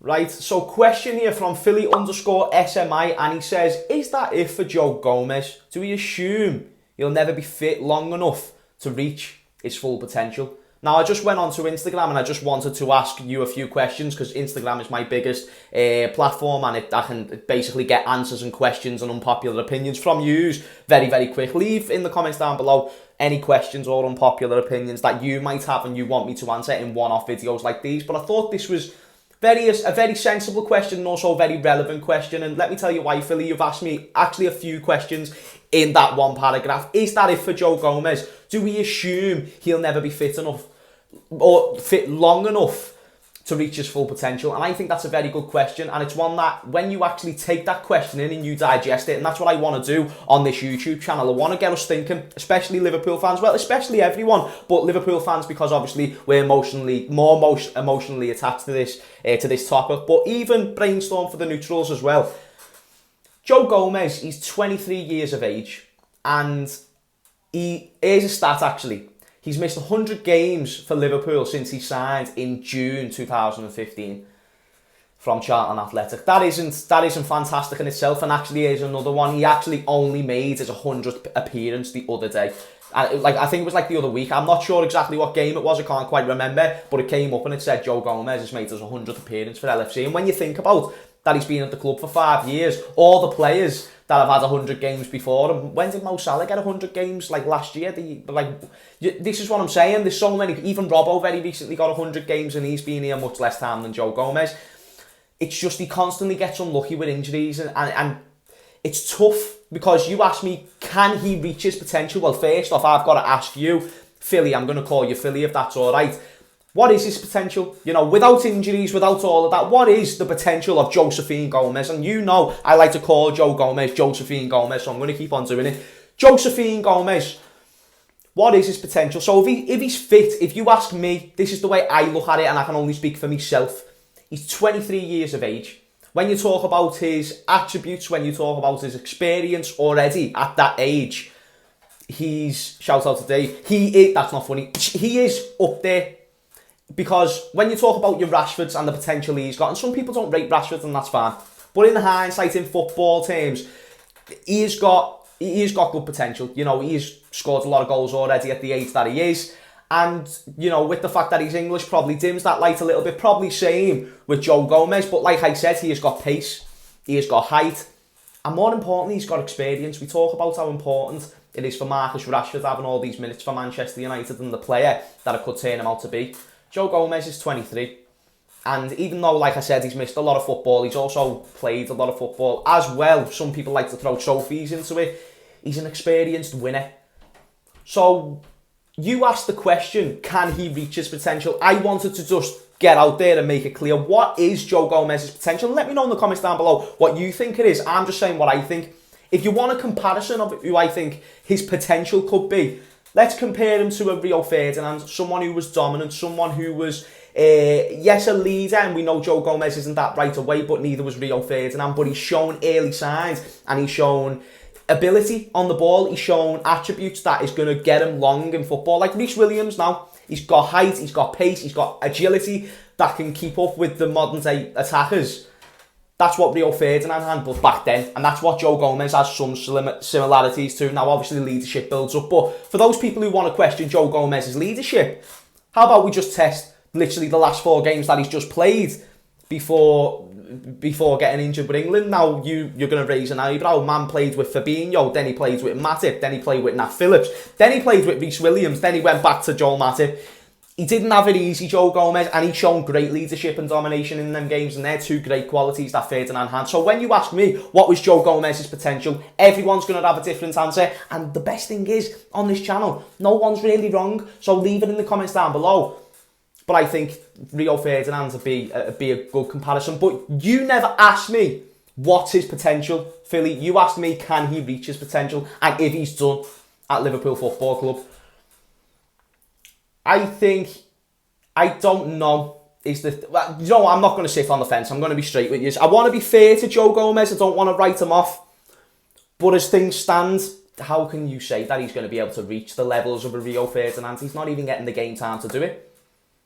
Right, so question here from Philly_SMI, and he says, is that it for Joe Gomez? Do we assume he'll never be fit long enough to reach his full potential? Now, I just went onto Instagram and I just wanted to ask you a few questions because Instagram is my biggest platform, and I can basically get answers and questions and unpopular opinions from you very, very quick. Leave in the comments down below any questions or unpopular opinions that you might have and you want me to answer in one-off videos like these. But I thought this was a very sensible question and also a very relevant question. And let me tell you why, Philly. You've asked me actually a few questions in that one paragraph. Is that it for Joe Gomez? Do we assume he'll never be fit enough or fit long enough to reach his full potential? And I think that's a very good question, and it's one that when you actually take that question in and you digest it, and that's what I want to do on this YouTube channel. I want to get us thinking, especially Liverpool fans, well, especially everyone, but Liverpool fans, because obviously we're more emotionally attached to this topic, but even brainstorm for the neutrals as well. Joe Gomez, he's 23 years of age, and here's a stat actually. He's missed 100 games for Liverpool since he signed in June 2015 from Charlton Athletic. That isn't fantastic in itself, and actually here's another one. He actually only made his 100th appearance the other day. I think it was like the other week. I'm not sure exactly what game it was. I can't quite remember, but it came up and it said Joe Gomez has made his 100th appearance for LFC. And when you think about that, he's been at the club for 5 years. All the players that have had 100 games before him. When did Mo Salah get 100 games? Like last year? This is what I'm saying. There's so many. Even Robbo very recently got 100 games and he's been here much less time than Joe Gomez. It's just he constantly gets unlucky with injuries, and it's tough because you ask me, can he reach his potential? Well, first off, I've got to ask you, Philly, I'm going to call you Philly if that's all right. What is his potential? You know, without injuries, without all of that, what is the potential of Josephine Gomez? And you know, I like to call Joe Gomez Josephine Gomez, so I'm going to keep on doing it. Josephine Gomez, what is his potential? So if he's fit, if you ask me, this is the way I look at it, and I can only speak for myself. He's 23 years of age. When you talk about his attributes, when you talk about his experience already at that age, shout out today, that's not funny, he is up there. Because when you talk about your Rashfords and the potential he's got, and some people don't rate Rashford, and that's fine, but in hindsight, in football terms, he's got good potential. You know, he's scored a lot of goals already at the age that he is, and you know, with the fact that he's English, probably dims that light a little bit. Probably same with Joe Gomez, but like I said, he has got pace, he has got height, and more importantly, he's got experience. We talk about how important it is for Marcus Rashford having all these minutes for Manchester United and the player that it could turn him out to be. Joe Gomez is 23, and even though, like I said, he's missed a lot of football, he's also played a lot of football as well. Some people like to throw trophies into it. He's an experienced winner. So you asked the question, can he reach his potential? I wanted to just get out there and make it clear, what is Joe Gomez's potential? Let me know in the comments down below what you think it is. I'm just saying what I think. If you want a comparison of who I think his potential could be, let's compare him to a Rio Ferdinand, someone who was dominant, someone who was, yes, a leader, and we know Joe Gomez isn't that right away, but neither was Rio Ferdinand, but he's shown early signs, and he's shown ability on the ball, he's shown attributes that is going to get him long in football, like Rhys Williams now. He's got height, he's got pace, he's got agility that can keep up with the modern day attackers. That's what Rio Ferdinand handled back then, and that's what Joe Gomez has some similarities to. Now, obviously, leadership builds up, but for those people who want to question Joe Gomez's leadership, how about we just test literally the last 4 games that he's just played before getting injured with England? Now, you're going to raise an eyebrow. Man played with Fabinho, then he played with Matip, then he played with Nat Phillips, then he played with Rhys Williams, then he went back to Joel Matip. He didn't have it easy, Joe Gomez, and he's shown great leadership and domination in them games, and they're 2 great qualities that Ferdinand had. So when you ask me, what was Joe Gomez's potential, everyone's going to have a different answer, and the best thing is, on this channel, no one's really wrong, so leave it in the comments down below. But I think Rio Ferdinand would be a good comparison, but you never asked me, what's his potential, Philly? You asked me, can he reach his potential, and if he's done at Liverpool Football Club. I don't know. I'm not going to sit on the fence. I'm going to be straight with you. I want to be fair to Joe Gomez. I don't want to write him off. But as things stand, how can you say that he's going to be able to reach the levels of a Rio Ferdinand? He's not even getting the game time to do it.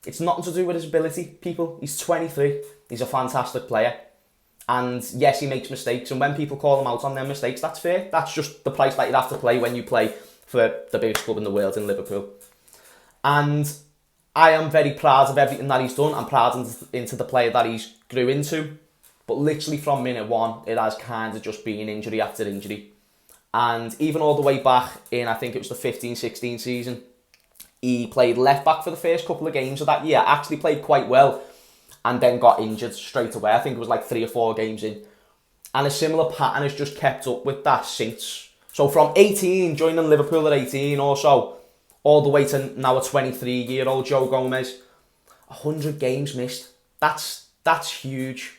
It's nothing to do with his ability, people. He's 23. He's a fantastic player. And yes, he makes mistakes. And when people call him out on their mistakes, that's fair. That's just the price that you have to pay when you play for the biggest club in the world in Liverpool. And I am very proud of everything that he's done. I'm proud into the player that he's grew into. But literally from minute one, it has kind of just been injury after injury. And even all the way back in, I think it was the 15-16 season, he played left back for the first couple of games of that year. Actually played quite well. And then got injured straight away. I think it was like 3 or 4 games in. And a similar pattern has just kept up with that since. So from 18, joining Liverpool at 18 or so, all the way to now a 23-year-old Joe Gomez, 100 games missed. That's huge.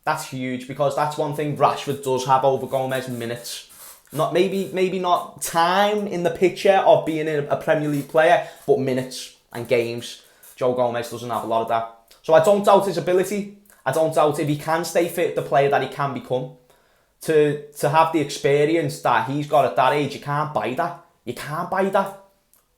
That's huge, because that's one thing Rashford does have over Gomez: minutes. Not maybe not time in the picture of being a Premier League player, but minutes and games. Joe Gomez doesn't have a lot of that. So I don't doubt his ability. I don't doubt if he can stay fit, the player that he can become. To have the experience that he's got at that age, you can't buy that. You can't buy that.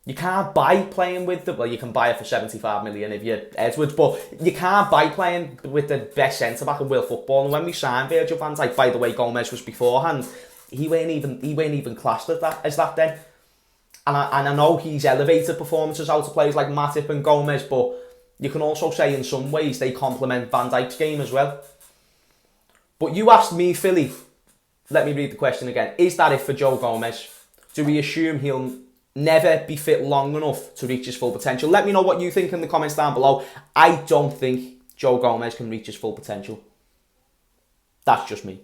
You can't buy playing with the... Well, you can buy it for 75 million if you're Edwards, but you can't buy playing with the best centre-back in world football. And when we signed Virgil van Dijk, by the way, Gomez was beforehand, he weren't even classed as that then. And I know he's elevated performances out of players like Matip and Gomez, but you can also say in some ways they complement Van Dijk's game as well. But you asked me, Philly, let me read the question again. Is that it for Joe Gomez? Do we assume he'll never be fit long enough to reach his full potential? Let me know what you think in the comments down below. I don't think Joe Gomez can reach his full potential. That's just me.